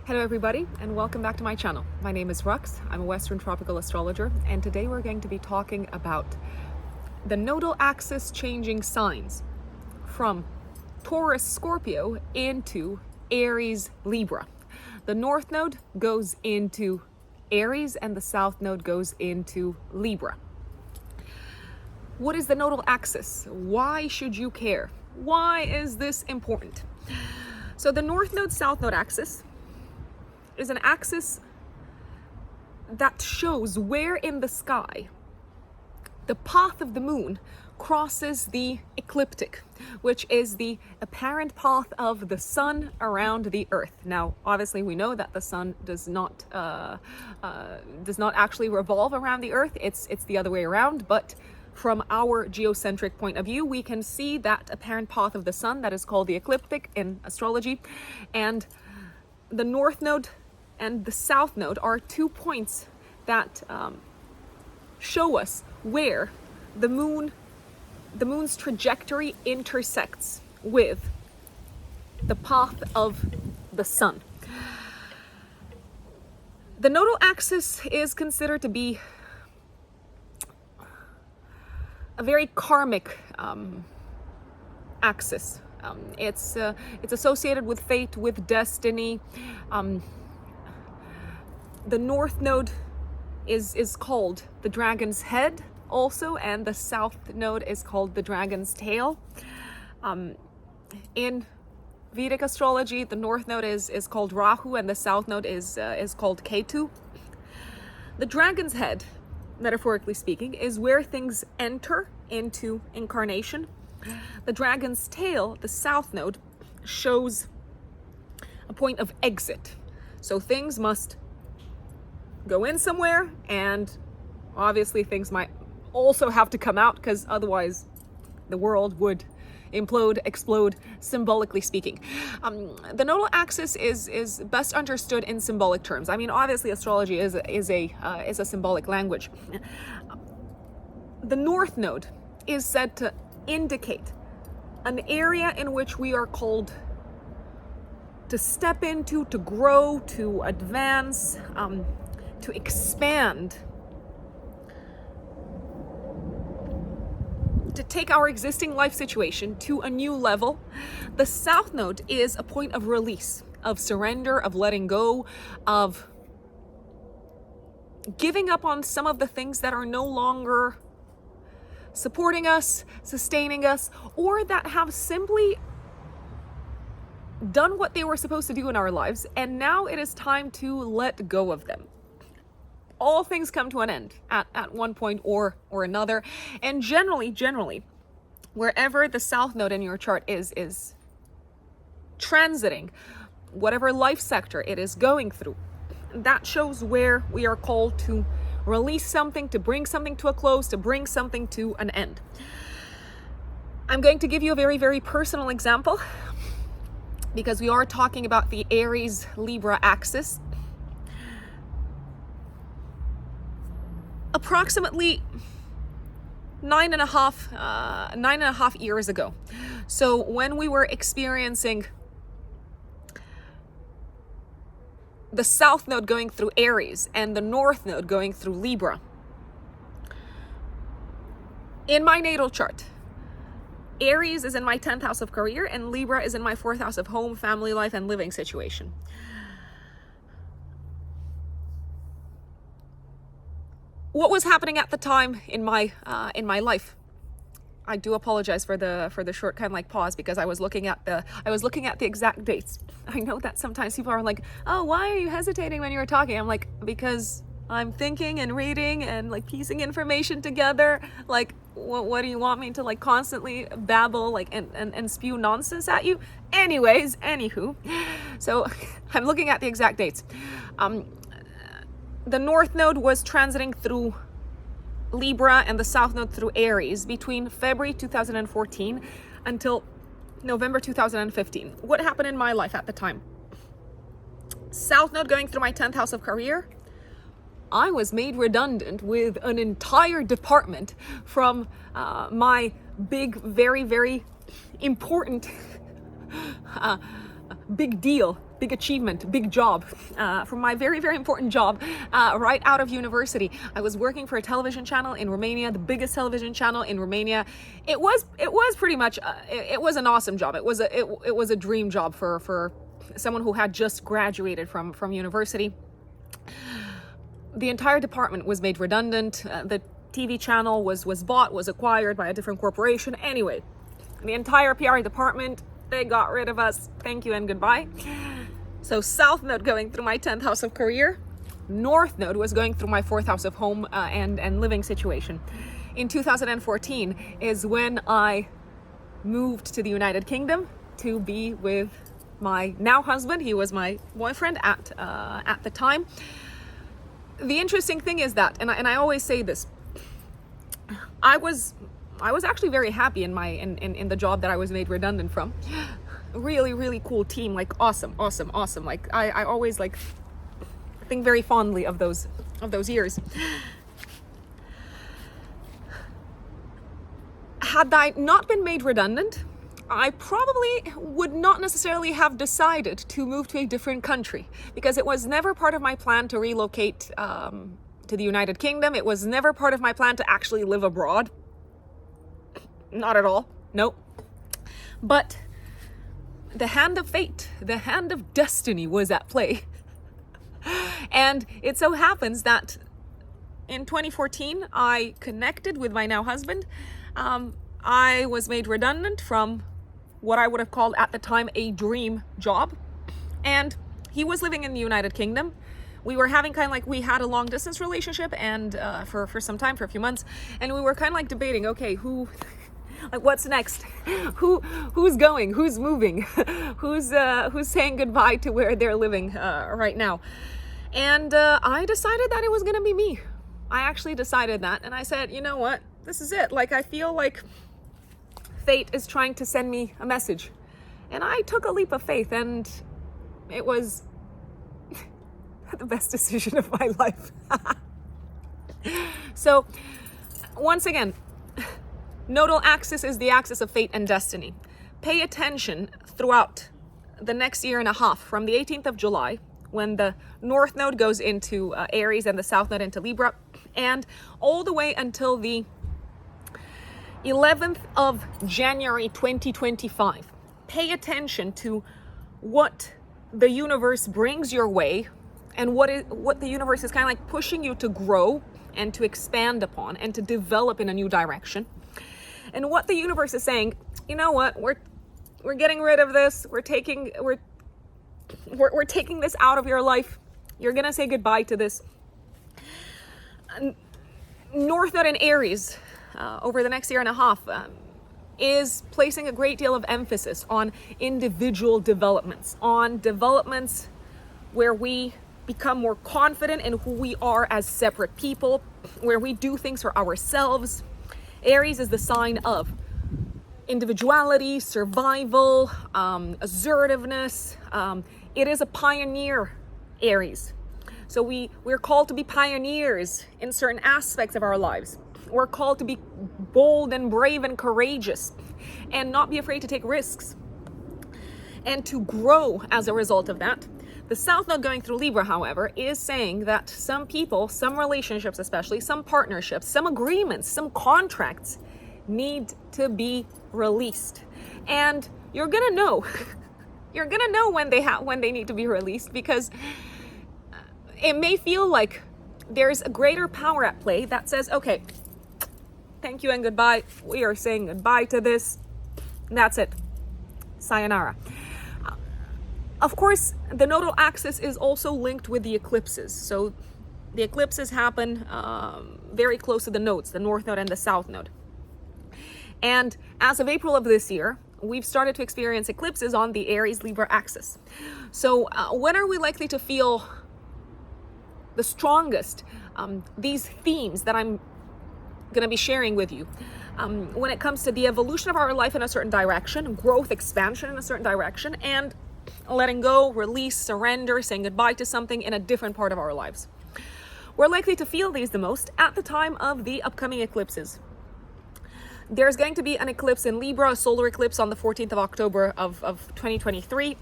Hello everybody, and welcome back to my channel. My name is Rux. I'm a Western tropical astrologer, and today we're going to be talking about the nodal axis changing signs from Taurus, Scorpio into Aries, Libra. The north node goes into Aries and the south node goes into Libra. What is the nodal axis? Why should you care? Why is this important? So the north node, south node axis is an axis that shows where in the sky the path of the moon crosses the ecliptic, which is the apparent path of the sun around the earth. Now, obviously, we know that the sun does not actually revolve around the earth. It's the other way around, but from our geocentric point of view, we can see that apparent path of the sun that is called the ecliptic in astrology. And the north node and the south node are 2 points that show us where the moon's trajectory intersects with the path of the sun. The nodal axis is considered to be a very karmic axis. It's associated with fate, with destiny. The north node is called the dragon's head also, and the south node is called the dragon's tail. In Vedic astrology, the north node is called Rahu and the south node is called Ketu. The dragon's head, metaphorically speaking, is where things enter into incarnation. The dragon's tail, the south node, shows a point of exit. So things must go in somewhere, and obviously things might also have to come out, because otherwise the world would implode, explode, symbolically speaking. The nodal axis is best understood in symbolic terms. I mean, obviously astrology is a symbolic language. The north node is said to indicate an area in which we are called to step into, to grow, to advance, to expand, to take our existing life situation to a new level. The south node is a point of release, of surrender, of letting go, of giving up on some of the things that are no longer supporting us, sustaining us, or that have simply done what they were supposed to do in our lives, and now it is time to let go of them. All things come to an end at one point or another, and generally, wherever the south node in your chart is transiting, whatever life sector it is going through, that shows where we are called to release something, to bring something to a close, to bring something to an end. I'm going to give you a very, very personal example, because we are talking about the Aries Libra axis. Approximately nine and a half years ago. So when we were experiencing the south node going through Aries and the north node going through Libra, in my natal chart, Aries is in my 10th house of career and Libra is in my 4th house of home, family life, and living situation. What was happening at the time in my life? I do apologize for the short kind of like pause, because I was looking at the exact dates. I know that sometimes people are like, "Oh, why are you hesitating when you were talking?" I'm like, because I'm thinking and reading and like piecing information together. Like, what do you want me to like constantly babble like and spew nonsense at you? Anyways, anywho, so I'm looking at the exact dates. The north node was transiting through Libra and the south node through Aries between February 2014 until November 2015. What happened in my life at the time? South node going through my 10th house of career. I was made redundant with an entire department from my big, very, very important big deal, big achievement, big job, from my very, very important job right out of university. I was working for a television channel in Romania, the biggest television channel in Romania. It was pretty much, it was an awesome job. It was a dream job for someone who had just graduated from university. The entire department was made redundant. The TV channel was bought, was acquired by a different corporation. Anyway, the entire PR department, they got rid of us. Thank you and goodbye. So South Node going through my 10th house of career. North Node was going through my 4th house of home and living situation. In 2014 is when I moved to the United Kingdom to be with my now husband. He was my boyfriend at the time. The interesting thing is that, and I always say this, I was actually very happy in the job that I was made redundant from. Really, really cool team, like awesome. Like I always like think very fondly of those years. Had I not been made redundant, I probably would not necessarily have decided to move to a different country, because it was never part of my plan to relocate to the United Kingdom. It was never part of my plan to actually live abroad. Not at all. Nope. But the hand of fate, the hand of destiny was at play. And it so happens that in 2014, I connected with my now husband. I was made redundant from what I would have called at the time a dream job. And he was living in the United Kingdom. We were having we had a long distance relationship and for some time, for a few months. And we were kind of like debating, okay, what's next? Who's going? Who's moving? Who's saying goodbye to where they're living right now? And I decided that it was gonna be me. I actually decided that, and I said, you know what? This is it. Like, I feel like fate is trying to send me a message. And I took a leap of faith, and it was the best decision of my life. So, once again, nodal axis is the axis of fate and destiny. Pay attention throughout the next year and a half, from the 18th of July, when the North Node goes into Aries and the South Node into Libra, and all the way until the 11th of January 2025. Pay attention to what the universe brings your way, and what the universe is kind of like pushing you to grow and to expand upon and to develop in a new direction. And what the universe is saying, you know what, we're getting rid of this. We're taking this out of your life. You're gonna say goodbye to this. North Node in Aries over the next year and a half is placing a great deal of emphasis on individual developments, on developments where we become more confident in who we are as separate people, where we do things for ourselves. Aries is the sign of individuality, survival, assertiveness. It is a pioneer, Aries. So we're called to be pioneers in certain aspects of our lives. We're called to be bold and brave and courageous and not be afraid to take risks and to grow as a result of that. The South Node going through Libra, however, is saying that some people, some relationships especially, some partnerships, some agreements, some contracts need to be released. And you're gonna know. You're gonna know when they need to be released, because it may feel like there's a greater power at play that says, okay, thank you and goodbye. We are saying goodbye to this. That's it. Sayonara. Of course, the nodal axis is also linked with the eclipses. So the eclipses happen very close to the nodes, the North Node and the South Node. And as of April of this year, we've started to experience eclipses on the Aries-Libra axis. So when are we likely to feel the strongest these themes that I'm going to be sharing with you? When it comes to the evolution of our life in a certain direction, growth, expansion in a certain direction, and letting go, release, surrender, saying goodbye to something in a different part of our lives. We're likely to feel these the most at the time of the upcoming eclipses. There's going to be an eclipse in Libra, a solar eclipse on the 14th of October of 2023.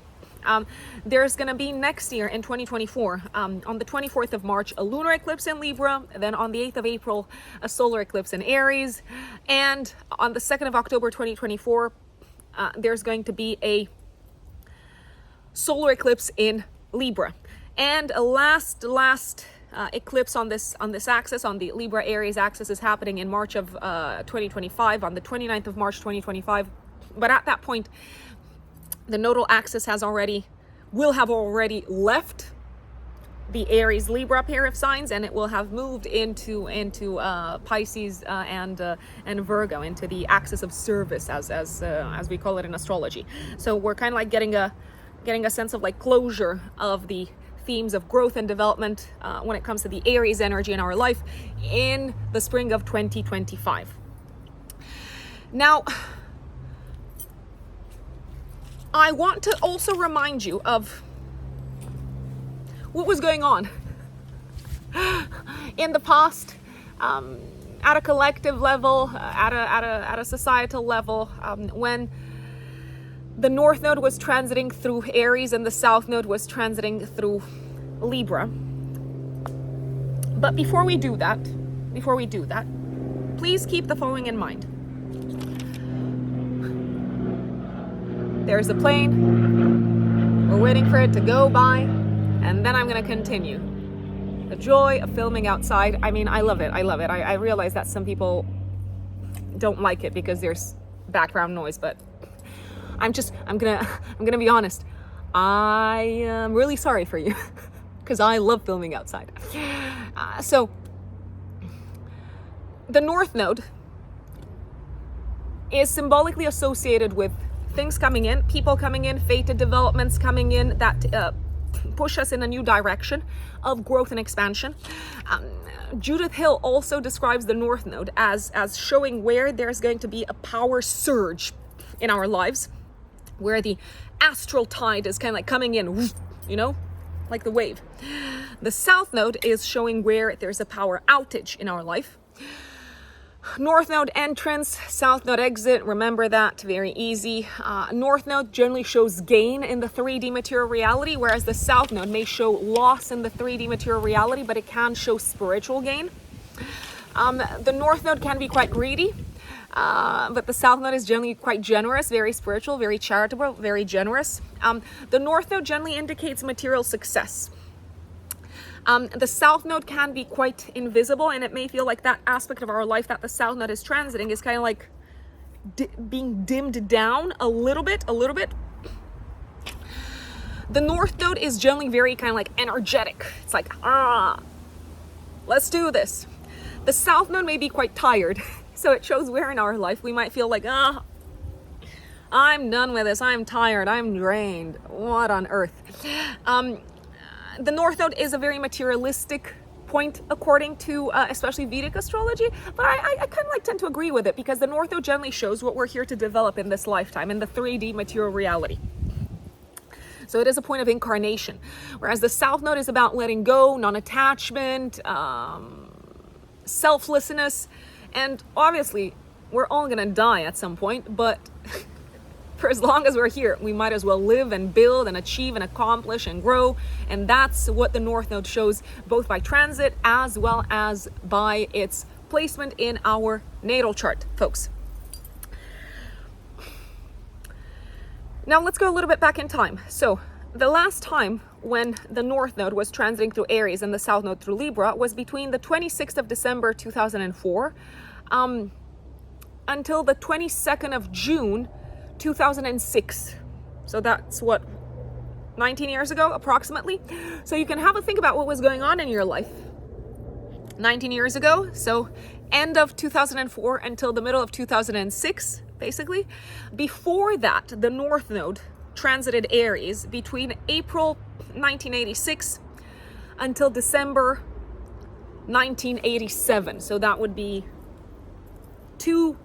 There's going to be next year in 2024, on the 24th of March, a lunar eclipse in Libra. Then on the 8th of April, a solar eclipse in Aries. And on the 2nd of October 2024, there's going to be a solar eclipse in Libra. And a last eclipse on this axis, on the Libra Aries axis, is happening in March of 2025, on the 29th of March 2025. But at that point, the nodal axis will have already left the Aries Libra pair of signs, and it will have moved into Pisces and Virgo, into the axis of service, as we call it in astrology. So we're kind of like getting a sense of like closure of the themes of growth and development when it comes to the Aries energy in our life in the spring of 2025. Now, I want to also remind you of what was going on in the past, at a collective level, at a societal level, when the North Node was transiting through Aries and the South Node was transiting through Libra. But before we do that, please keep the following in mind. There's a plane. We're waiting for it to go by, and then I'm going to continue. The joy of filming outside. I mean, I love it. I realize that some people don't like it because there's background noise, but I'm gonna be honest. I am really sorry for you because I love filming outside. So the North Node is symbolically associated with things coming in, people coming in, fated developments coming in that push us in a new direction of growth and expansion. Judith Hill also describes the North Node as showing where there's going to be a power surge in our lives, where the astral tide is kind of like coming in, you know, like the wave. The South Node is showing where there's a power outage in our life. North Node entrance, South Node exit, remember that, very easy. North Node generally shows gain in the 3D material reality, whereas the South Node may show loss in the 3D material reality, but it can show spiritual gain. The North Node can be quite greedy, but the South Node is generally quite generous, very spiritual, very charitable, very generous. The North Node generally indicates material success. The South Node can be quite invisible, and it may feel like that aspect of our life that the South Node is transiting is kind of like being dimmed down a little bit. The North Node is generally very kind of like energetic. It's like, let's do this. The South Node may be quite tired. So it shows where in our life we might feel like, I'm done with this. I'm tired. I'm drained. What on earth? The North Node is a very materialistic point according to especially Vedic astrology, but I kind of like tend to agree with it because the North Node generally shows what we're here to develop in this lifetime, in the 3D material reality. So it is a point of incarnation, whereas the South Node is about letting go, non-attachment, selflessness. And obviously, we're all gonna die at some point, but for as long as we're here, we might as well live and build and achieve and accomplish and grow. And that's what the North Node shows, both by transit as well as by its placement in our natal chart, folks. Now let's go a little bit back in time. So the last time when the North Node was transiting through Aries and the South Node through Libra was between the 26th of December 2004 until the 22nd of June 2006. So that's what, 19 years ago approximately. So you can have a think about what was going on in your life 19 years ago. So end of 2004 until the middle of 2006, basically. Before that, the North Node transited Aries between April 1986 until December 1987. So that would be 2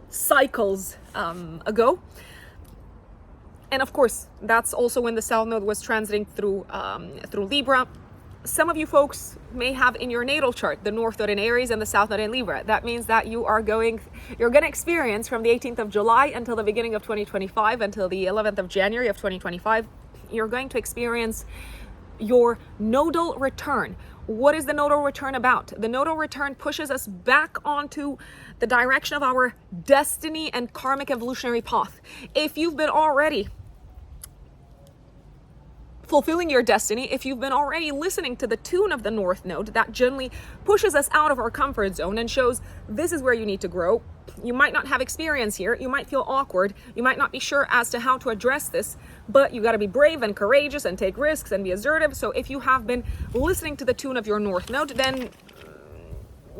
cycles ago. And of course, that's also when the South Node was transiting through Libra. Some of you folks may have in your natal chart the North Node in Aries and the South Node in Libra. That means that you're going to experience from the 18th of July until the beginning of 2025, until the 11th of January of 2025, you're going to experience your nodal return. What is the nodal return about? The nodal return pushes us back onto the direction of our destiny and karmic evolutionary path. If you've been already fulfilling your destiny, if you've been already listening to the tune of the North Node, that generally pushes us out of our comfort zone and shows this is where you need to grow. You might not have experience here. You might feel awkward. You might not be sure as to how to address this, but you got to be brave and courageous and take risks and be assertive. So if you have been listening to the tune of your North Node, then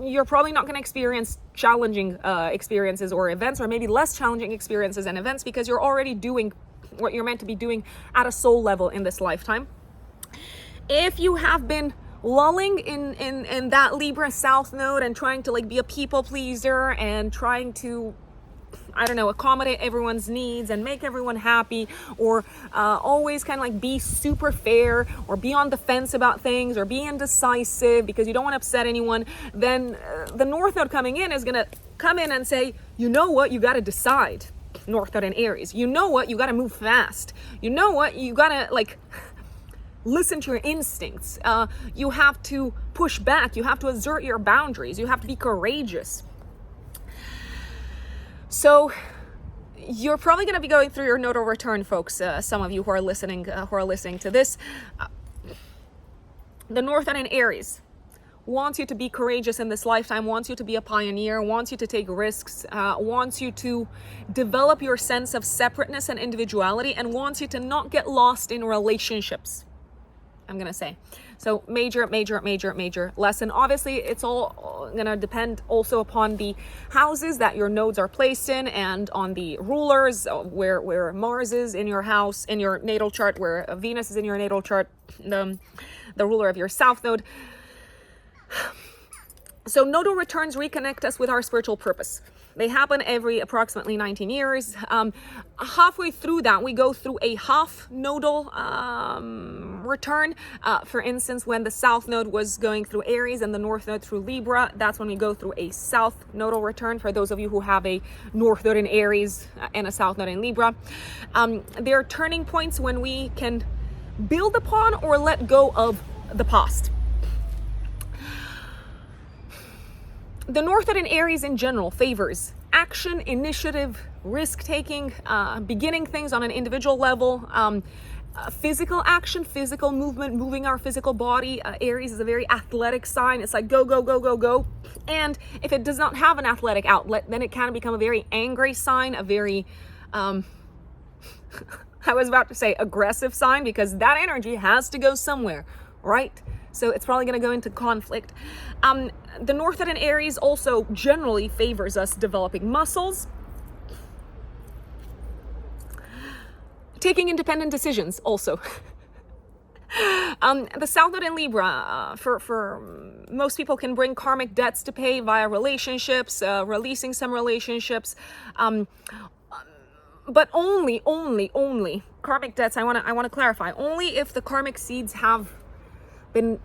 you're probably not going to experience challenging experiences or events, or maybe less challenging experiences and events, because you're already doing what you're meant to be doing at a soul level in this lifetime. If you have been lulling in that Libra South Node and trying to like be a people pleaser and trying to, I don't know, accommodate everyone's needs and make everyone happy, or always kind of like be super fair or be on the fence about things or be indecisive because you don't want to upset anyone, then the North Node coming in is going to come in and say, you know what, you got to decide. North Node in Aries, you know what, you got to move fast. You know what, you got to like listen to your instincts. You have to push back. You have to assert your boundaries. You have to be courageous. So you're probably going to be going through your nodal return, folks. Some of you who are listening to this. The North Node in Aries wants you to be courageous in this lifetime, wants you to be a pioneer, wants you to take risks, wants you to develop your sense of separateness and individuality, and wants you to not get lost in relationships, I'm gonna say. So major lesson. Obviously, it's all gonna depend also upon the houses that your nodes are placed in, and on the rulers, where Mars is in your house, in your natal chart, where Venus is in your natal chart, the ruler of your South Node. So nodal returns reconnect us with our spiritual purpose. They happen every approximately 19 years. Halfway through that, we go through a half nodal return. For instance, when the South Node was going through Aries and the North Node through Libra, that's when we go through a South nodal return, for those of you who have a North Node in Aries and a South Node in Libra. There are turning points when we can build upon or let go of the past. The North Node in Aries in general favors action, initiative, risk-taking, beginning things on an individual level, physical action, physical movement, moving our physical body. Aries is a very athletic sign. It's like go, go, go, go, go. And if it does not have an athletic outlet, then it can become a very angry sign, a very, I was about to say aggressive sign, because that energy has to go somewhere, right? So it's probably going to go into conflict. The North Node in Aries also generally favors us developing muscles, taking independent decisions also. The South Node in Libra, for most people, can bring karmic debts to pay via relationships, releasing some relationships, but only karmic debts. I want to clarify, only if the karmic seeds have been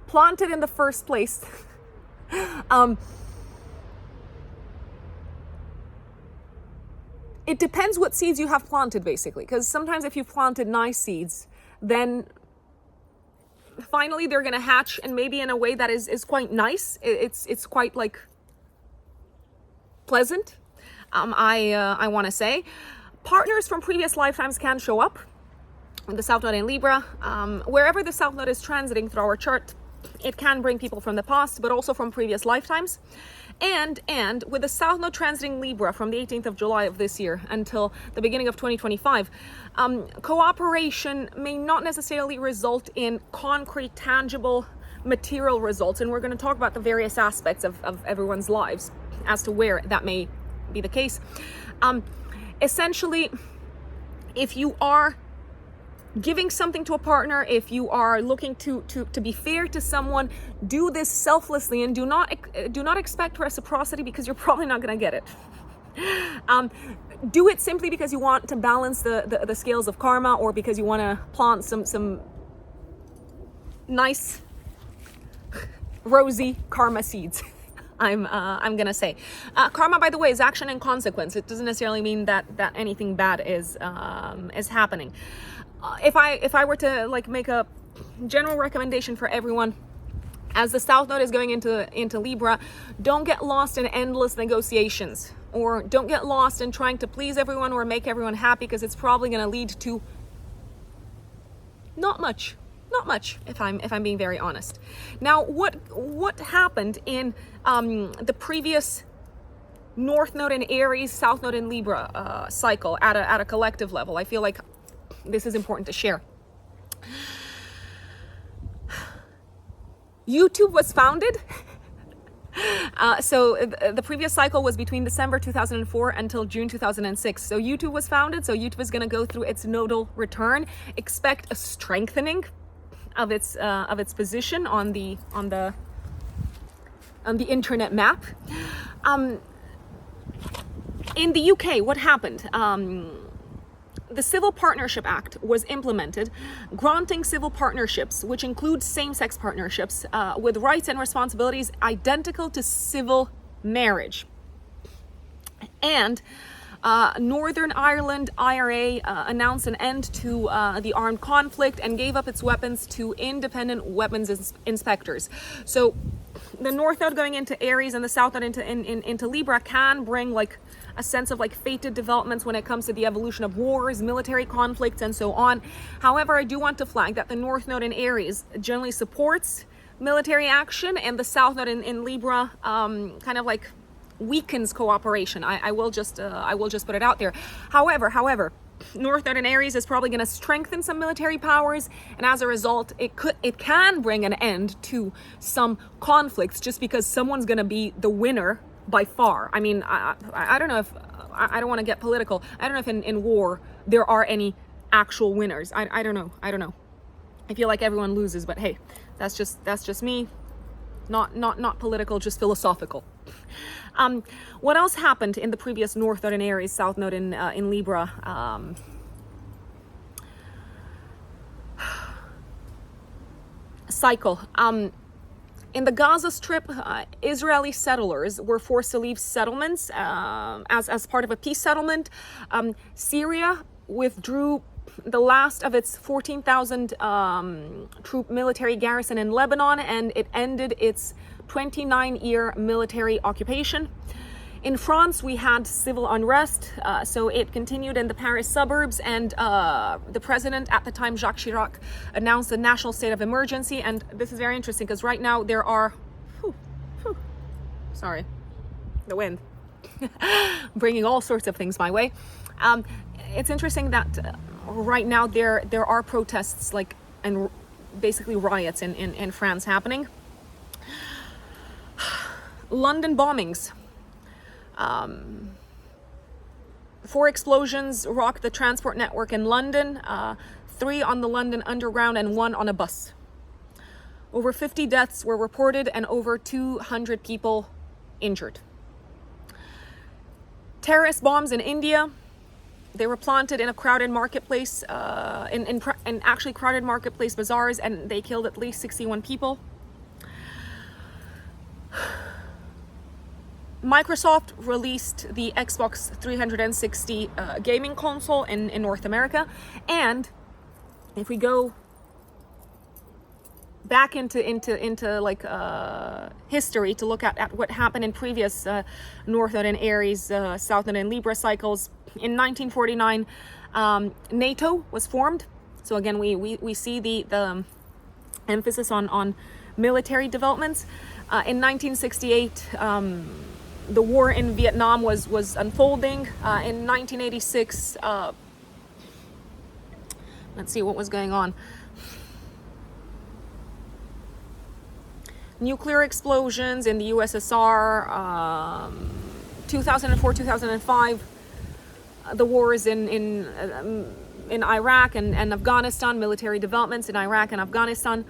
planted in the first place. It depends what seeds you have planted, basically, because sometimes if you planted nice seeds, then finally they're going to hatch, and maybe in a way that is quite nice. It's quite like pleasant. I want to say partners from previous lifetimes can show up. The South Node in Libra, wherever the South Node is transiting through our chart, it can bring people from the past, but also from previous lifetimes. And with the South Node transiting Libra from the 18th of July of this year until the beginning of 2025, cooperation may not necessarily result in concrete, tangible, material results. And we're going to talk about the various aspects of everyone's lives as to where that may be the case. Essentially, if you are giving something to a partner, if you are looking to be fair to someone, do this selflessly and do not expect reciprocity, because you're probably not going to get it. Do it simply because you want to balance the scales of karma, or because you want to plant some nice rosy karma seeds. I'm gonna say karma, by the way, is action and consequence. It doesn't necessarily mean that anything bad is happening. if I were to like make a general recommendation for everyone, as the South Node is going into Libra, don't get lost in endless negotiations, or don't get lost in trying to please everyone or make everyone happy, because it's probably going to lead to not much, if I'm being very honest. Now, what happened in the previous North Node in Aries, South Node in Libra cycle at a collective level? I feel like this is important to share. YouTube was founded. So the previous cycle was between December 2004 until June 2006. So YouTube was founded. So YouTube is going to go through its nodal return. Expect a strengthening of its position on the internet map. In the UK, what happened? The Civil Partnership Act was implemented, granting civil partnerships, which include same-sex partnerships, with rights and responsibilities identical to civil marriage. And Northern Ireland IRA announced an end to the armed conflict and gave up its weapons to independent weapons inspectors. So the North Node going into Aries and the South Node into Libra can bring like a sense of like fated developments when it comes to the evolution of wars, military conflicts, and so on. However, I do want to flag that the North Node in Aries generally supports military action, and the South Node in Libra kind of like weakens cooperation. I will just put it out there. However, North Node in Aries is probably going to strengthen some military powers, and as a result, it can bring an end to some conflicts, just because someone's going to be the winner by far. I mean, I don't know if I don't want to get political. I don't know if in war there are any actual winners. I don't know. I feel like everyone loses, but hey, that's just me. Not political, just philosophical. What else happened in the previous North Node in Aries, South Node in Libra? Cycle. In the Gaza Strip, Israeli settlers were forced to leave settlements as part of a peace settlement. Syria withdrew the last of its 14,000 troop military garrison in Lebanon, and it ended its 29-year military occupation. In France, we had civil unrest, so it continued in the Paris suburbs, and the president at the time, Jacques Chirac, announced a national state of emergency. And this is very interesting because right now there are, sorry, the wind, bringing all sorts of things my way. It's interesting that right now there are protests and basically riots in France happening. London bombings. 4 explosions rocked the transport network in London, 3 on the London Underground and 1 on a bus. Over 50 deaths were reported and over 200 people injured. Terrorist bombs in India. They were planted in a crowded marketplace, in actually crowded marketplace bazaars, and they killed at least 61 people. Microsoft released the Xbox 360 gaming console in North America. And if we go back into history to look at what happened in previous North Node and Aries, South Node and Libra cycles, in 1949, NATO was formed. So again, we see the emphasis on military developments. In 1968, the war in Vietnam was unfolding. In 1986, let's see what was going on. Nuclear explosions in the USSR. 2004, 2005, the wars in Iraq and Afghanistan, military developments in Iraq and Afghanistan.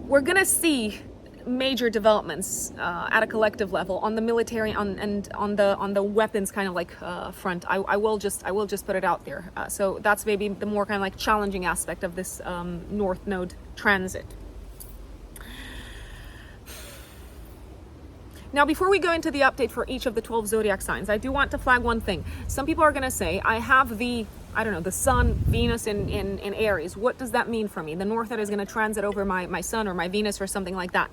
We're gonna see major developments at a collective level on the military and on the weapons kind of front. I will just put it out there. So that's maybe the more kind of challenging aspect of this North Node transit. Now, before we go into the update for each of the 12 zodiac signs, I do want to flag one thing. Some people are going to say, I have the sun, Venus in Aries. What does that mean for me? The North Node is going to transit over my sun or my Venus or something like that.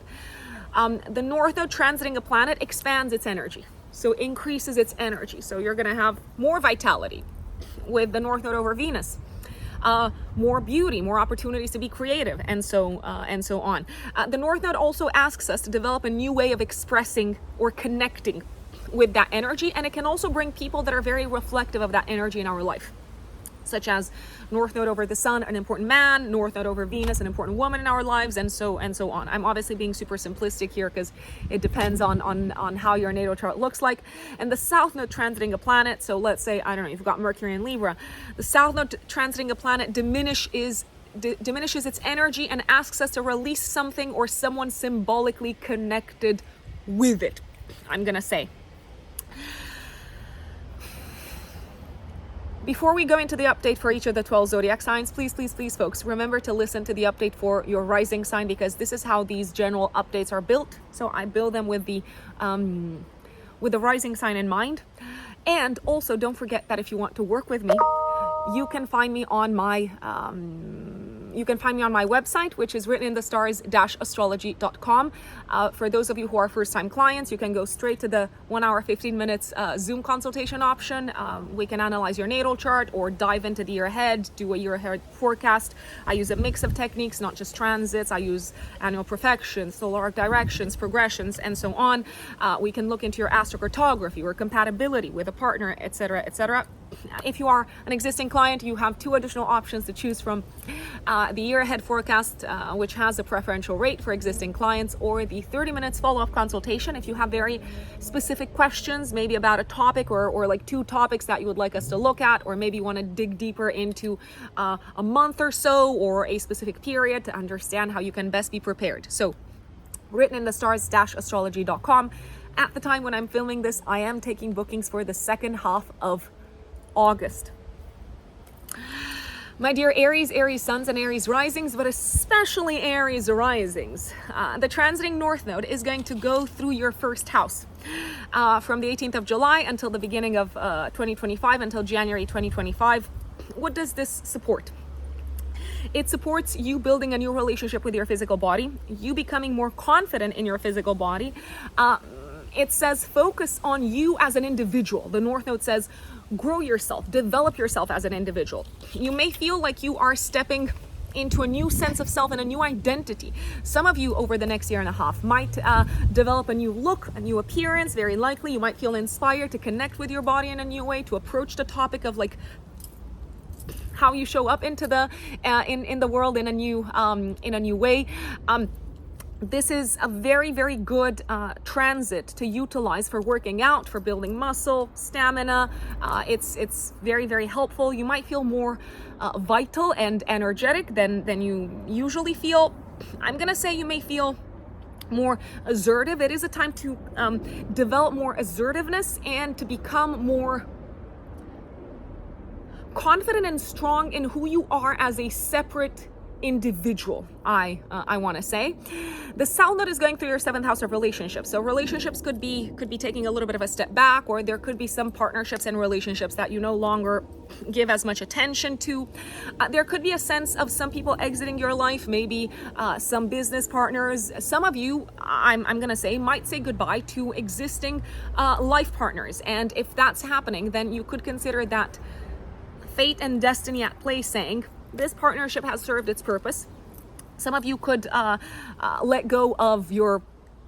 The North Node transiting a planet expands its energy, so increases its energy. So you're going to have more vitality with the North Node over Venus. More beauty, more opportunities to be creative, and so on. The North Node also asks us to develop a new way of expressing or connecting with that energy, and it can also bring people that are very reflective of that energy in our life, such as North Node over the Sun, an important man, North Node over Venus, an important woman in our lives, and so on. I'm obviously being super simplistic here because it depends on how your natal chart looks like. And the South Node transiting a planet, so let's say, I don't know, you've got Mercury in Libra, the South Node transiting a planet diminishes its energy and asks us to release something or someone symbolically connected with it, I'm gonna say. Before we go into the update for each of the 12 zodiac signs, please, folks, remember to listen to the update for your rising sign, because this is how these general updates are built. So I build them with the rising sign in mind. And also, don't forget that if you want to work with me, you can find me on my website, which is written in the stars-astrology.com. For those of you who are first-time clients, you can go straight to the 1 hour, 15 minutes Zoom consultation option. We can analyze your natal chart or dive into the year ahead, do a year ahead forecast. I use a mix of techniques, not just transits. I use annual profections, solar directions, progressions, and so on. We can look into your astrocartography or compatibility with a partner, etc., etc. If you are an existing client, you have 2 additional options to choose from. The year ahead forecast, which has a preferential rate for existing clients, or the 30 minutes follow-up consultation if you have very specific questions, maybe about a topic or like 2 topics that you would like us to look at, or maybe you want to dig deeper into a month or so or a specific period to understand how you can best be prepared. So written in the stars-astrology.com. At the time when I'm filming this, I am taking bookings for the second half of August. My dear Aries, Aries suns, and Aries risings, but especially Aries risings, the transiting North Node is going to go through your first house from the 18th of July until the beginning of 2025, until January 2025. What does this support? It supports you building a new relationship with your physical body, you becoming more confident in your physical body. It says focus on you as an individual. The North Node says grow yourself, develop yourself as an individual. You may feel like you are stepping into a new sense of self and a new identity. Some of you over the next year and a half might develop a new look, a new appearance. Very likely you might feel inspired to connect with your body in a new way, to approach the topic of like how you show up into the in the world in a new way. This is a very, very good transit to utilize for working out, for building muscle, stamina. It's very, very helpful. You might feel more vital and energetic than you usually feel. I'm gonna say you may feel more assertive. It is a time to develop more assertiveness and to become more confident and strong in who you are as a separate individual. I want to say the South Node is going through your 7th house of relationships. So relationships could be taking a little bit of a step back, or there could be some partnerships and relationships that you no longer give as much attention to. There could be a sense of some people exiting your life, maybe some business partners. Some of you, I'm gonna say, might say goodbye to existing life partners, and if that's happening, then you could consider that fate and destiny at play, saying this partnership has served its purpose. Some of you could let go of your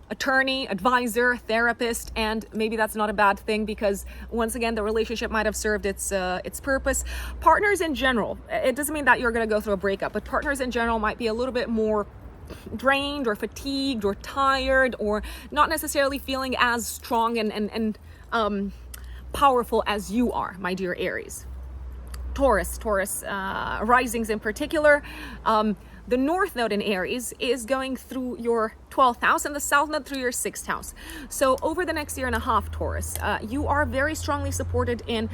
attorney, advisor, therapist, and maybe that's not a bad thing, because once again, the relationship might have served its purpose. Partners in general, it doesn't mean that you're going to go through a breakup, but partners in general might be a little bit more drained or fatigued or tired, or not necessarily feeling as strong and powerful as you are, my dear Aries. Taurus risings in particular. The North Node in Aries is going through your 12th house and the South Node through your 6th house. So over the next year and a half, Taurus, you are very strongly supported in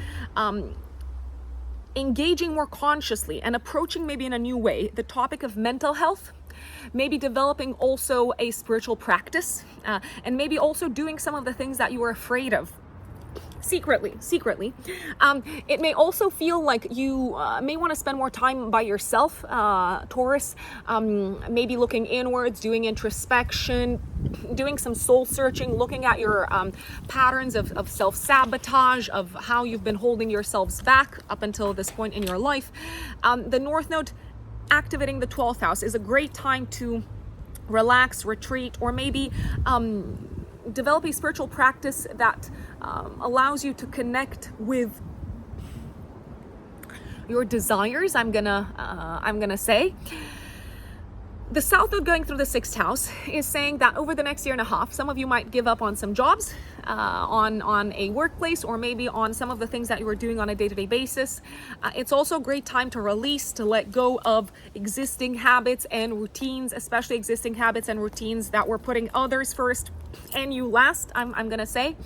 engaging more consciously and approaching maybe in a new way the topic of mental health, maybe developing also a spiritual practice, and maybe also doing some of the things that you were afraid of secretly. It may also feel like you may want to spend more time by yourself, Taurus, maybe looking inwards, doing introspection, doing some soul searching, looking at your patterns of self-sabotage, of how you've been holding yourselves back up until this point in your life. The North Node activating the 12th house is a great time to relax, retreat, or maybe develop a spiritual practice that allows you to connect with your desires. I'm gonna say the South Node going through the 6th house is saying that over the next year and a half, some of you might give up on some jobs, on a workplace, or maybe on some of the things that you were doing on a day-to-day basis. It's also a great time to release, to let go of existing habits and routines, especially existing habits and routines that were putting others first and you last, I'm gonna say.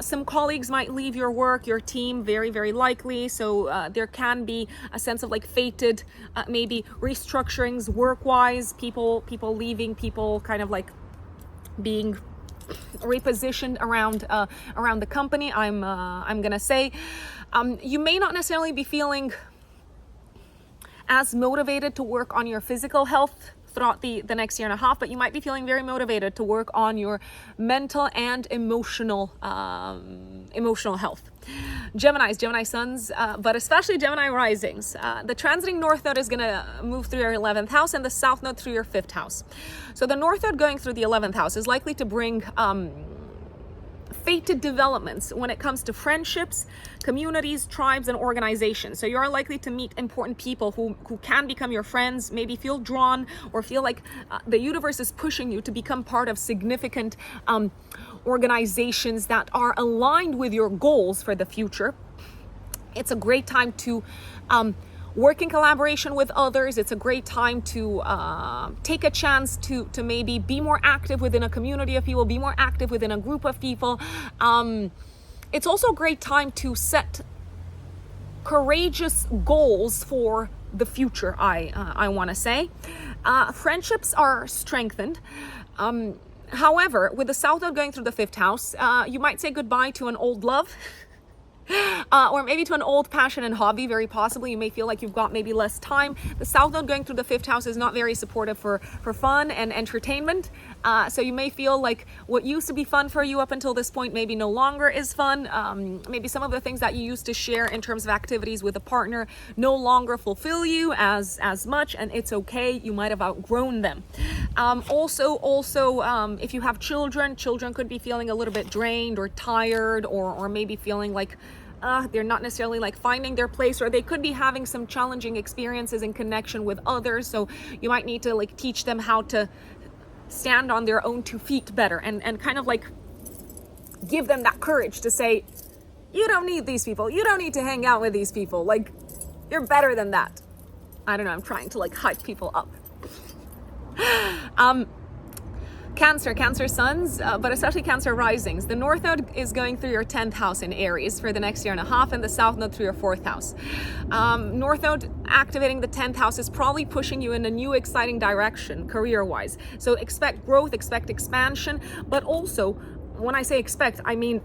Some colleagues might leave your work, your team, very, very likely. So there can be a sense of like fated, maybe restructurings work-wise, people leaving, people kind of like being repositioned around the company. I'm gonna say you may not necessarily be feeling as motivated to work on your physical health throughout the next year and a half, but you might be feeling very motivated to work on your mental and emotional health. Gemini suns, but especially Gemini risings. The transiting North Node is going to move through your 11th house and the South Node through your 5th house. So the North Node going through the 11th house is likely to bring fated developments when it comes to friendships, communities, tribes, and organizations. So you are likely to meet important people who can become your friends, maybe feel drawn or feel like the universe is pushing you to become part of significant organizations that are aligned with your goals for the future. It's a great time to work in collaboration with others. It's a great time to take a chance to maybe be more active within a community of people, be more active within a group of people. It's also a great time to set courageous goals for the future, I want to say. Friendships are strengthened. However, with the South Node going through the 5th house, you might say goodbye to an old love. Or maybe to an old passion and hobby, very possibly. You may feel like you've got maybe less time. The South Node going through the 5th house is not very supportive for fun and entertainment. So you may feel like what used to be fun for you up until this point maybe no longer is fun. Maybe some of the things that you used to share in terms of activities with a partner no longer fulfill you as much, and it's okay. You might have outgrown them. Also, if you have children could be feeling a little bit drained or tired, or maybe feeling like they're not necessarily like finding their place, or they could be having some challenging experiences in connection with others. So you might need to like teach them how to stand on their own 2 feet better, and kind of like give them that courage to say, you don't need these people. You don't need to hang out with these people. Like, you're better than that. I don't know. I'm trying to like hype people up. Cancer suns, but especially Cancer risings. The North Node is going through your 10th house in Aries for the next year and a half, and the South Node through your 4th house. North Node activating the 10th house is probably pushing you in a new exciting direction career-wise. So expect growth, expect expansion, but also when I say expect, I mean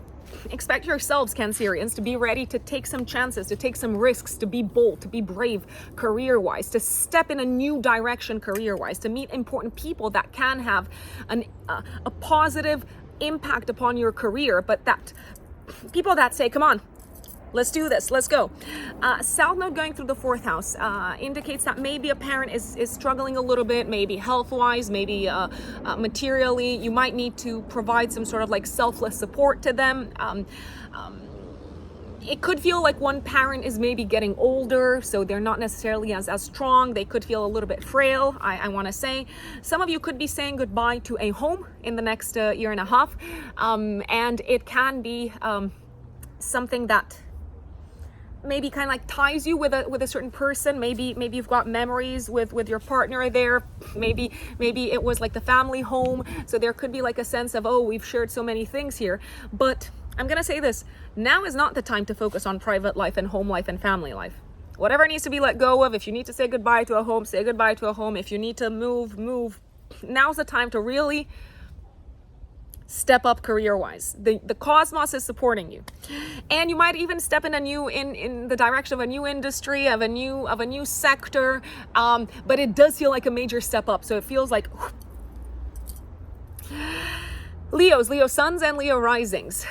expect yourselves, Cancerians, to be ready to take some chances, to take some risks, to be bold, to be brave career-wise, to step in a new direction career-wise, to meet important people that can have a positive impact upon your career, but that people that say, come on, let's do this, let's go. South Node going through the 4th house indicates that maybe a parent is struggling a little bit, maybe health-wise, maybe materially. You might need to provide some sort of like selfless support to them. It could feel like one parent is maybe getting older, so they're not necessarily as strong. They could feel a little bit frail, I want to say. Some of you could be saying goodbye to a home in the next year and a half, and it can be something that maybe kind of like ties you with a certain person. Maybe you've got memories with your partner there. Maybe it was like the family home. So there could be like a sense of, oh, we've shared so many things here. But I'm gonna say this: now is not the time to focus on private life and home life and family life. Whatever needs to be let go of. If you need to say goodbye to a home, say goodbye to a home. If you need to move. Now's the time to really step up career-wise. The cosmos is supporting you, and you might even step in in the direction of a new industry, of a new sector. But it does feel like a major step up. So it feels like Leo suns and Leo risings.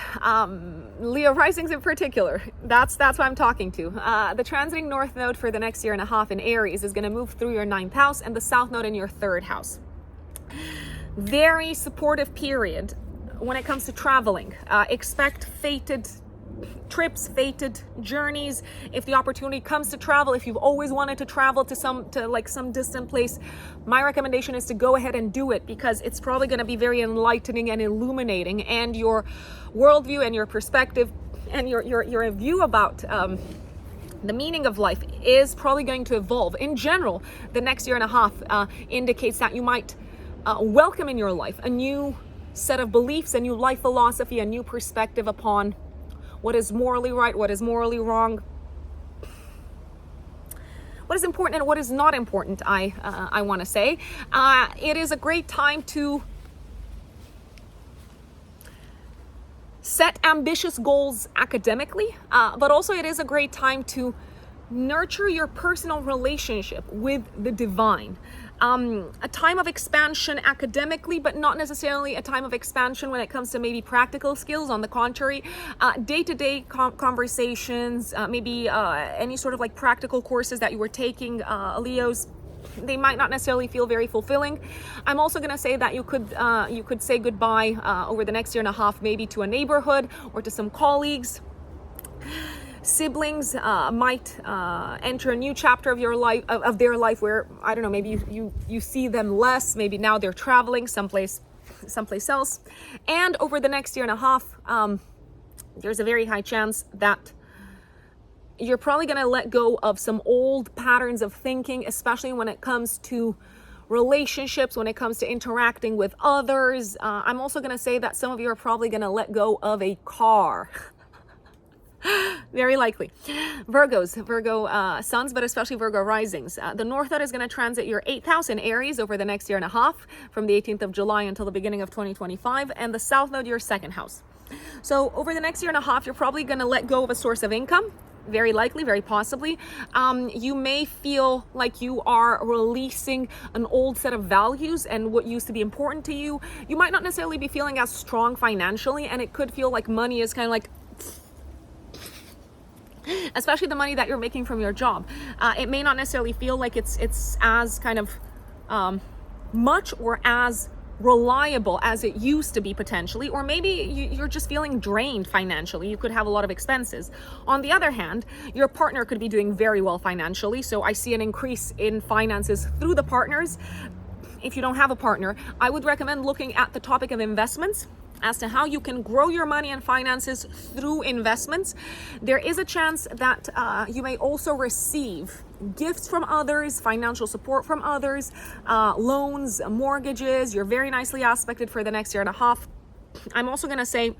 Leo risings in particular. That's what I'm talking to. The transiting North Node for the next year and a half in Aries is going to move through your 9th house and the South Node in your 3rd house. Very supportive period when it comes to traveling. Expect fated trips, fated journeys. If the opportunity comes to travel, if you've always wanted to travel to some distant place, my recommendation is to go ahead and do it, because it's probably going to be very enlightening and illuminating, and your worldview and your perspective and your view about the meaning of life is probably going to evolve. In general, the next year and a half indicates that you might welcome in your life a new set of beliefs, a new life philosophy, a new perspective upon what is morally right, what is morally wrong, what is important and what is not important, I want to say. It is a great time to set ambitious goals academically, but also it is a great time to nurture your personal relationship with the divine. A time of expansion academically, but not necessarily a time of expansion when it comes to maybe practical skills. On the contrary, day-to-day conversations, maybe any sort of like practical courses that you were taking, Leos, they might not necessarily feel very fulfilling. I'm also going to say that you could say goodbye over the next year and a half, maybe to a neighborhood or to some colleagues. Siblings might enter a new chapter of your life, of their life, where, I don't know, maybe you see them less. Maybe now they're traveling someplace else. And over the next year and a half, there's a very high chance that you're probably going to let go of some old patterns of thinking, especially when it comes to relationships, when it comes to interacting with others. I'm also going to say that some of you are probably going to let go of a car. Very likely. Virgo suns, but especially Virgo risings. The North Node is going to transit your 8th house in Aries over the next year and a half, from the 18th of July until the beginning of 2025, and the South Node your 2nd house. So over the next year and a half, you're probably going to let go of a source of income. Very likely, very possibly. You may feel like you are releasing an old set of values and what used to be important to you. You might not necessarily be feeling as strong financially, and it could feel like money is kind of like, especially the money that you're making from your job. It may not necessarily feel like it's as kind of much or as reliable as it used to be potentially, or maybe you're just feeling drained financially. You could have a lot of expenses. On the other hand, your partner could be doing very well financially, so I see an increase in finances through the partners. If you don't have a partner, I would recommend looking at the topic of investments as to how you can grow your money and finances through investments. There is a chance that you may also receive gifts from others, financial support from others, loans, mortgages. You're very nicely aspected for the next year and a half. I'm also going to say,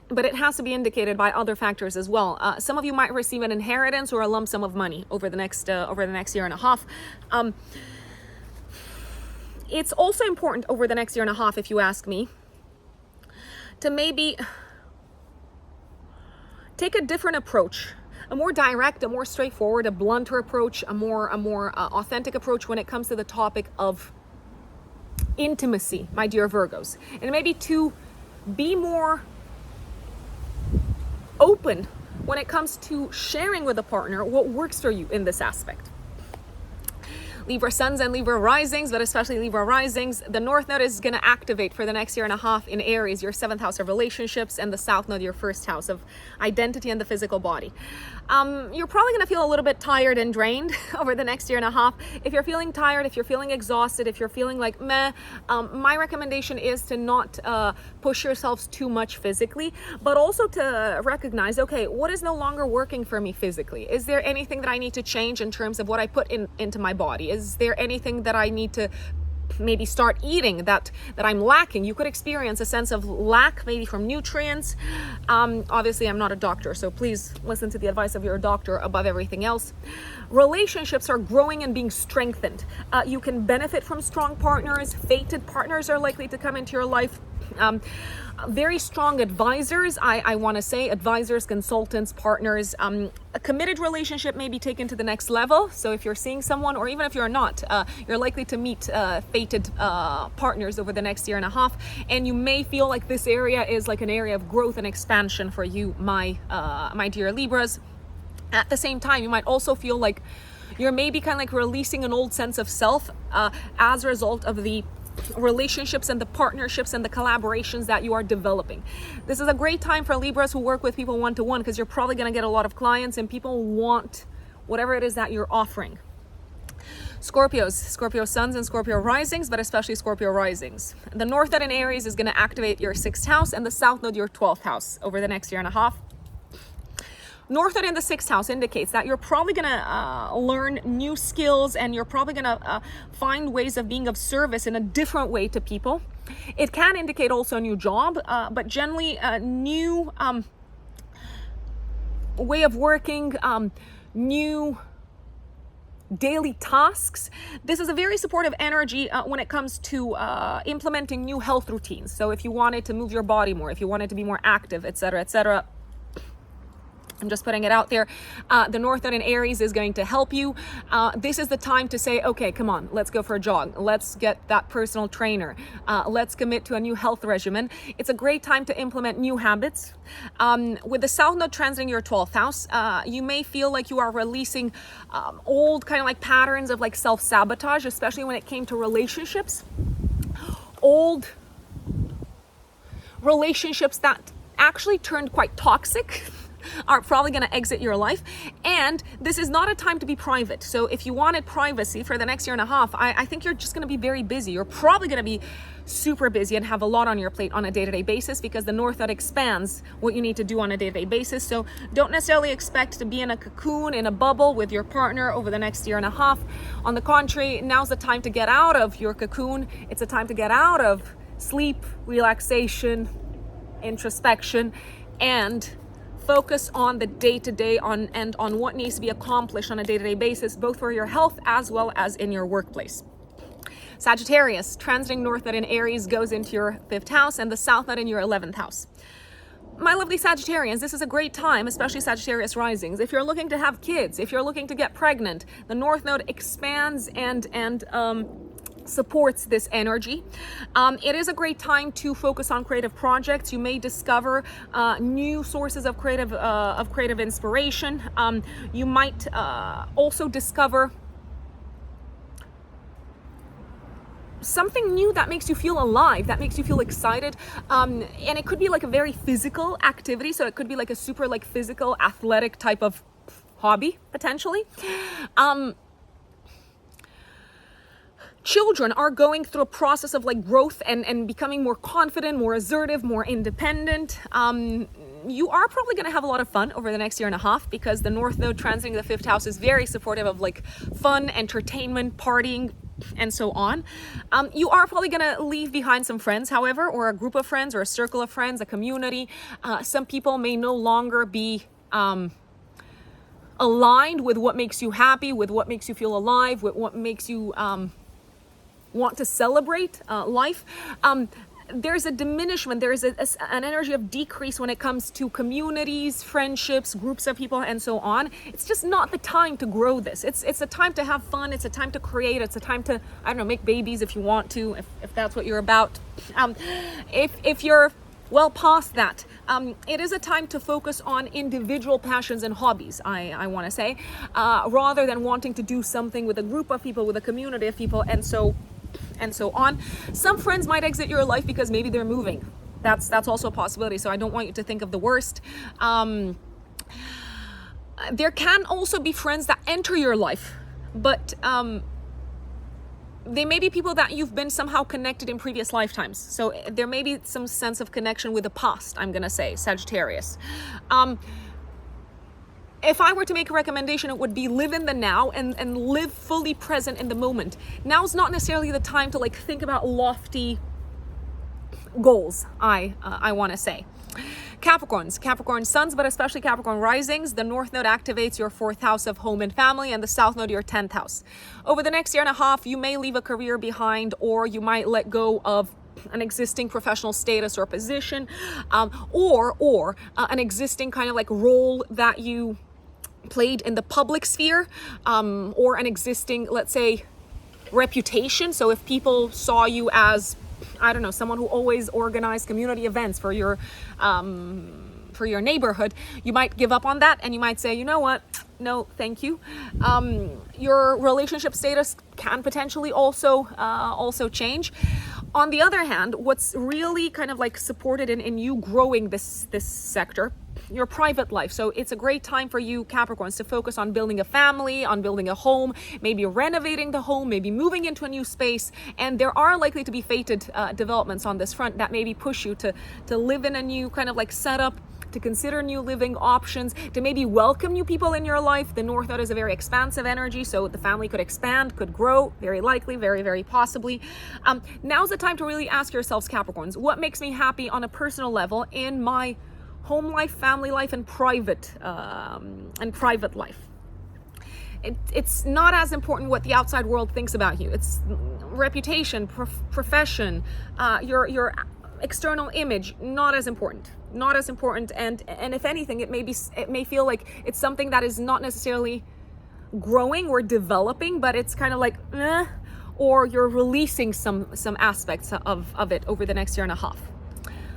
but it has to be indicated by other factors as well. Some of you might receive an inheritance or a lump sum of money over the next year and a half. It's also important over the next year and a half, if you ask me, to maybe take a different approach, a more direct, a more straightforward, a blunter approach, a more authentic approach when it comes to the topic of intimacy, my dear Virgos. And maybe to be more open when it comes to sharing with a partner what works for you in this aspect. Libra suns and Libra risings, but especially Libra risings, the North Node is going to activate for the next year and a half in Aries, your 7th house of relationships, and the South Node, your 1st house of identity and the physical body. You're probably going to feel a little bit tired and drained over the next year and a half. If you're feeling tired, if you're feeling exhausted, if you're feeling like meh, my recommendation is to not push yourselves too much physically, but also to recognize, okay, what is no longer working for me physically? Is there anything that I need to change in terms of what I put into my body? Is there anything that I need to maybe start eating that I'm lacking. You could experience a sense of lack, maybe from nutrients. Obviously, I'm not a doctor, so please listen to the advice of your doctor above everything else. Relationships are growing and being strengthened. You can benefit from strong partners. Fated partners are likely to come into your life. Very strong advisors, I want to say, advisors, consultants, partners. A committed relationship may be taken to the next level. So if you're seeing someone, or even if you're not, you're likely to meet fated partners over the next year and a half. And you may feel like this area is like an area of growth and expansion for you, my dear Libras. At the same time, you might also feel like you're maybe kind of like releasing an old sense of self as a result of the relationships and the partnerships and the collaborations that you are developing. This is a great time for Libras who work with people one-to-one, because you're probably going to get a lot of clients and people want whatever it is that you're offering. Scorpios, Scorpio suns and Scorpio risings, but especially Scorpio risings. The North Node in Aries is going to activate your 6th house and the South Node your 12th house over the next year and a half. North Node in the 6th house indicates that you're probably going to learn new skills, and you're probably going to find ways of being of service in a different way to people. It can indicate also a new job, but generally a new way of working, new daily tasks. This is a very supportive energy when it comes to implementing new health routines. So if you wanted to move your body more, if you wanted to be more active, etc., etc., I'm just putting it out there. The North Node in Aries is going to help you. This is the time to say, okay, come on, let's go for a jog. Let's get that personal trainer. Let's commit to a new health regimen. It's a great time to implement new habits. With the South Node transiting your 12th house, you may feel like you are releasing old kind of like patterns of like self-sabotage, especially when it came to relationships. Old relationships that actually turned quite toxic are probably going to exit your life. And this is not a time to be private. So if you wanted privacy for the next year and a half, I think you're just going to be very busy. You're probably going to be super busy and have a lot on your plate on a day-to-day basis, because the North Node expands what you need to do on a day-to-day basis. So don't necessarily expect to be in a cocoon, in a bubble with your partner over the next year and a half. On the contrary, now's the time to get out of your cocoon. It's a time to get out of sleep, relaxation, introspection, and focus on the day-to-day and on what needs to be accomplished on a day-to-day basis, both for your health as well as in your workplace. Sagittarius, transiting North Node in Aries, goes into your 5th house and the South Node in your 11th house. My lovely Sagittarians, this is a great time, especially Sagittarius risings. If you're looking to have kids, if you're looking to get pregnant, the North Node expands and supports this energy. It is a great time to focus on creative projects. You may discover new sources of creative inspiration. You might also discover something new that makes you feel alive, that makes you feel excited. And it could be like a very physical activity. So it could be like a super like physical, athletic type of hobby, potentially. Children are going through a process of like growth and becoming more confident, more assertive, more independent. You are probably going to have a lot of fun over the next year and a half, because the North Node transiting the 5th house is very supportive of like fun, entertainment, partying, and so on. You are probably going to leave behind some friends, however, or a group of friends or a circle of friends, a community. Some people may no longer be aligned with what makes you happy, with what makes you feel alive, with what makes you want to celebrate life. There's a diminishment, there's an energy of decrease when it comes to communities, friendships, groups of people, and so on. It's just not the time to grow this. It's a time to have fun. It's a time to create. It's a time to, I don't know, make babies if you want to, if that's what you're about. If you're well past that, it is a time to focus on individual passions and hobbies, I want to say, rather than wanting to do something with a group of people, with a community of people, and so on. Some friends might exit your life because maybe they're moving. That's also a possibility. So I don't want you to think of the worst. There can also be friends that enter your life, but they may be people that you've been somehow connected in previous lifetimes. So there may be some sense of connection with the past, I'm going to say, Sagittarius. if I were to make a recommendation, it would be live in the now and live fully present in the moment. Now's not necessarily the time to like think about lofty goals, I want to say. Capricorn suns, but especially Capricorn risings. The North Node activates your 4th house of home and family, and the South Node your 10th house. Over the next year and a half, you may leave a career behind, or you might let go of an existing professional status or position, or an existing kind of like role that you played in the public sphere, or an existing, let's say, reputation. So if people saw you as, I don't know, someone who always organized community events for your neighborhood, you might give up on that and you might say, you know what, no, thank you. Your relationship status can potentially also change. On the other hand, what's really kind of like supported in you growing this sector, your private life. So it's a great time for you Capricorns to focus on building a family, on building a home, maybe renovating the home, maybe moving into a new space. And there are likely to be fated developments on this front that maybe push you to live in a new kind of like setup, to consider new living options, to maybe welcome new people in your life. The North Node is a very expansive energy, so the family could expand, could grow, very likely, very, very possibly. Now's the time to really ask yourselves, Capricorns, what makes me happy on a personal level in my home life, family life, and private life. It's not as important what the outside world thinks about you. It's reputation, profession, your external image, not as important. And if anything, it may feel like it's something that is not necessarily growing or developing, but it's kind of like or you're releasing some aspects of it over the next year and a half.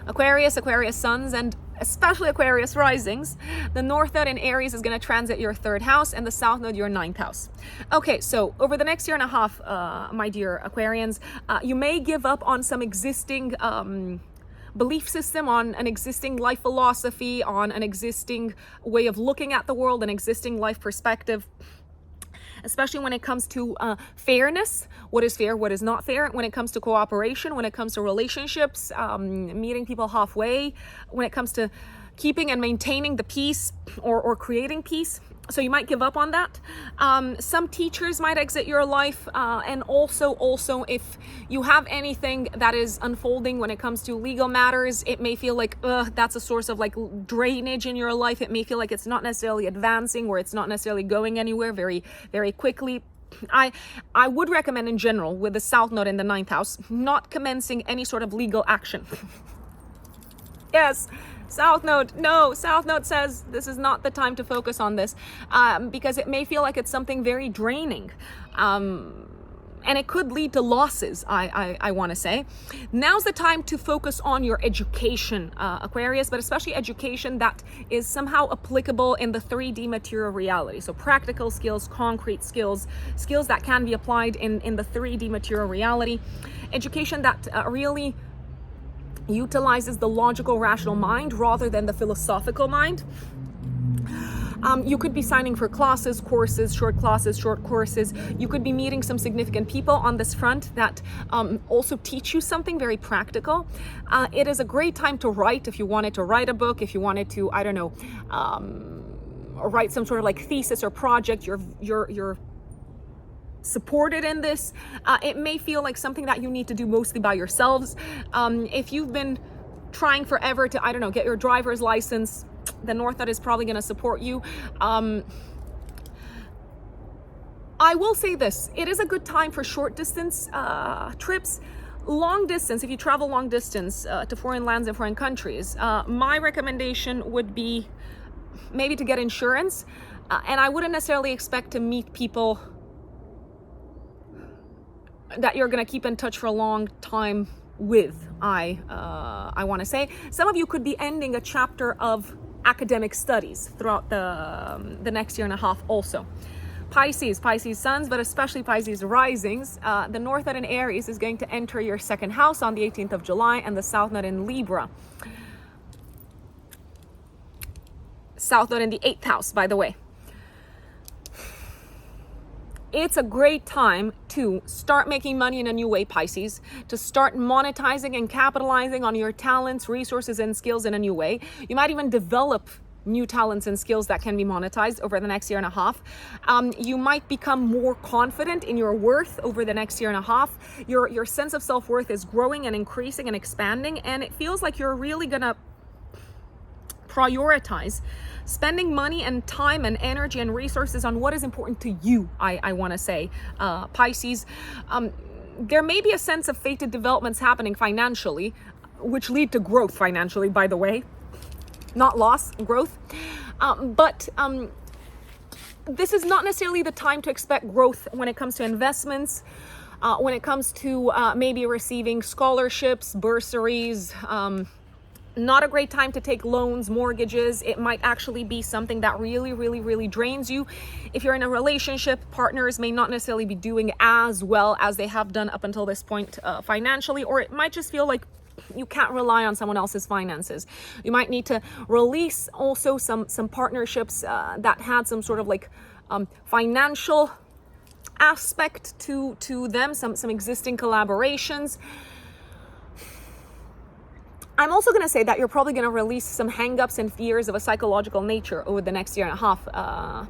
Aquarius suns, and especially Aquarius risings, the North Node in Aries is going to transit your 3rd house and the South Node your 9th house. Okay, so over the next year and a half, my dear Aquarians, you may give up on some existing belief system, on an existing life philosophy, on an existing way of looking at the world, an existing life perspective, especially when it comes to fairness. What is fair, what is not fair? When it comes to cooperation, when it comes to relationships, meeting people halfway, when it comes to keeping and maintaining the peace or creating peace. So you might give up on that. Some teachers might exit your life, and also if you have anything that is unfolding when it comes to legal matters, it may feel like that's a source of like drainage in your life. It may feel like it's not necessarily advancing, or it's not necessarily going anywhere very, very quickly. I would recommend in general, with the South Node in the 9th house, not commencing any sort of legal action. Yes. South Node says this is not the time to focus on this, because it may feel like it's something very draining, and it could lead to losses, I want to say. Now's the time to focus on your education, Aquarius, but especially education that is somehow applicable in the 3D material reality. So practical skills, concrete skills that can be applied in the 3D material reality. Education that really utilizes the logical, rational mind rather than the philosophical mind. You could be signing for classes, courses, short courses. You could be meeting some significant people on this front that also teach you something very practical. It is a great time to write if you wanted to write a book, if you wanted to, I don't know, write some sort of like thesis or project. You're supported in this. It may feel like something that you need to do mostly by yourselves. If you've been trying forever to, I don't know, get your driver's license, the North Node is probably going to support you. I will say this, it is a good time for short distance trips. Long distance, if you travel long distance to foreign lands and foreign countries, my recommendation would be maybe to get insurance. And I wouldn't necessarily expect to meet people that you're going to keep in touch for a long time with, I want to say. Some of you could be ending a chapter of academic studies throughout the next year and a half also. Pisces suns, but especially Pisces risings. The North Node in Aries is going to enter your 2nd house on the 18th of July, and the South Node in Libra. South Node in the 8th house, by the way. It's a great time to start making money in a new way, Pisces, to start monetizing and capitalizing on your talents, resources, and skills in a new way. You might even develop new talents and skills that can be monetized over the next year and a half. You might become more confident in your worth over the next year and a half. Your sense of self-worth is growing and increasing and expanding, and it feels like you're really gonna prioritize spending money and time and energy and resources on what is important to you, I want to say, Pisces. There may be a sense of fated developments happening financially, which lead to growth financially, by the way. Not loss, growth. But this is not necessarily the time to expect growth when it comes to investments, when it comes to maybe receiving scholarships, bursaries, not a great time to take loans, mortgages. It might actually be something that really drains you. If you're in a relationship, partners may not necessarily be doing as well as they have done up until this point financially, or it might just feel like you can't rely on someone else's finances. You might need to release also some partnerships that had some sort of like financial aspect to them, some existing collaborations. I'm also going to say that you're probably going to release some hangups and fears of a psychological nature over the next year and a half,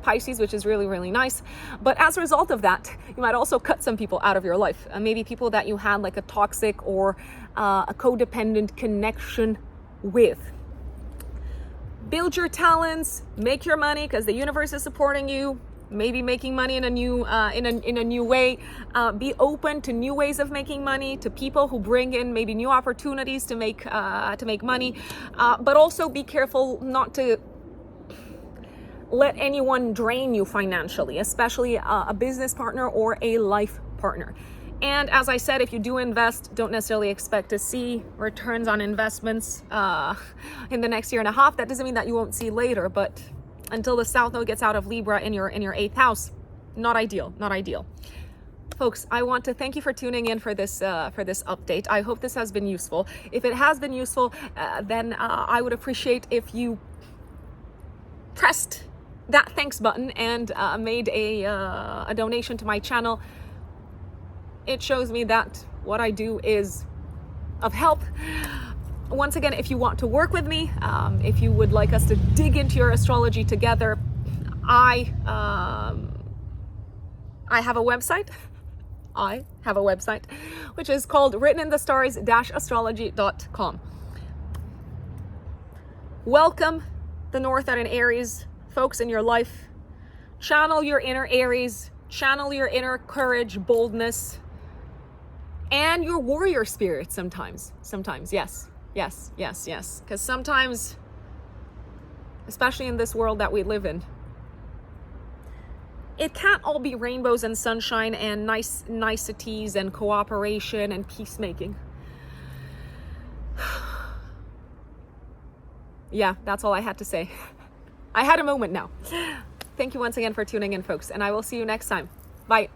Pisces, which is really nice. But as a result of that, you might also cut some people out of your life. Maybe people that you had like a toxic or a codependent connection with. Build your talents, make your money because the universe is supporting you. Maybe making money in a new in a new way. Be open to new ways of making money, to people who bring in maybe new opportunities to make money. But also be careful not to let anyone drain you financially, especially a business partner or a life partner. And as I said, if you do invest, don't necessarily expect to see returns on investments in the next year and a half. That doesn't mean that you won't see later, but until the South Node gets out of Libra in your 8th house, not ideal. Folks, I want to thank you for tuning in for this update. I hope this has been useful. If it has been useful, then I would appreciate if you pressed that thanks button and made a donation to my channel. It shows me that what I do is of help. Once again, if you want to work with me, if you would like us to dig into your astrology together, I have a website. I have a website, which is called writteninthestars-astrology.com. Welcome the North Node and Aries folks in your life. Channel your inner Aries, channel your inner courage, boldness, and your warrior spirit sometimes, yes. Because sometimes, especially in this world that we live in, it can't all be rainbows and sunshine and niceties and cooperation and peacemaking. Yeah, that's all I had to say. I had a moment now. Thank you once again for tuning in, folks, and I will see you next time. Bye.